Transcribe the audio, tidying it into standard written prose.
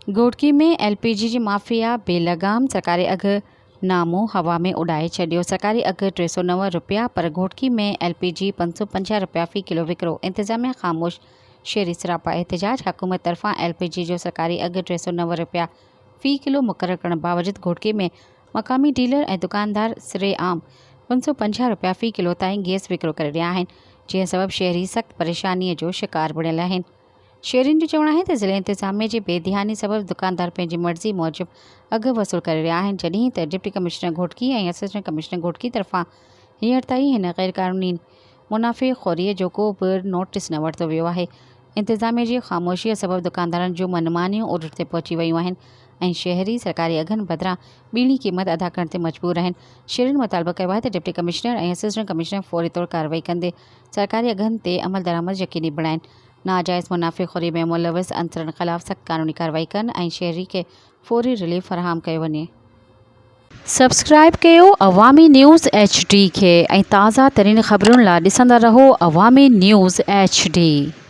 घोटकी में LPG जी mafia बेलगाम सरकारी अघु नामो हवा में उड़ाए छॾियो। सरकारी अघु 309 रुपया पर घोटकी में LPG 550 रुपया फ़ी किलो विकिरो। इंतज़ामिया ख़ामोश, शहरी सरापा एहतजाज। हुकूमत तरफ़ां LPG जो सरकारी अघु 309 रुपया फ़ी किलो मुक़रर करण बावजूद घोटकी में मक़ामी डीलर ऐं दुकानदार सिरेआम 550 रुपया फ़ी किलो ताईं गैस विकिरो करे रहिया आहिनि, जंहिं सबबि शहरी सख़्त परेशानीअ जो शिकार बणियल आहिनि। शहरियुनि जो चवणु आहे त ज़िले इंतिज़ामिया जी बेध्यानी सबबि दुकानदार पंहिंजी मर्ज़ी मूजिबि अघु वसूल करे रहिया आहिनि, जॾहिं त डिप्टी कमिश्नर घोटकी ऐं असिस्टेंट कमिश्नर घोटकी तरफ़ां हींअर ताईं हिन ग़ैरक़ानूनी मुनाफ़ेख़ोरीअ जो को बि नोटिस न वरितो वियो आहे। इंतिज़ामिया जी ख़ामोशीअ सबबि दुकानदारनि जूं मनमानियूं ओॾ ते पहुची वियूं आहिनि ऐं शहरी सरकारी अघनि बदिरां ॿीणी क़ीमत अदा करण ते मजबूर आहिनि। शहरियुनि मुतालबो कयो आहे त डिप्टी कमिश्नर ऐं असिस्टेंट कमिश्नर फ़ौरी तौरु कार्रवाई कंदे सरकारी अघनि ते अमल दरामद यक़ीनी बणाइनि, नाजाइज़ मुनाफ़ेख़ोरी में मुलविस अंसरनि ख़िलाफ़ सख़्त क़ानूनी कार्रवाई कनि ऐं शहरी खे फ़ौरी रिलीफ फ़राहम कयो वञे। सब्सक्राइब कयो अवामी न्यूज़ HD खे ऐं ताज़ा तरीन ख़बरुनि लाइ ॾिसंदा रहो अवामी न्यूज़ HD।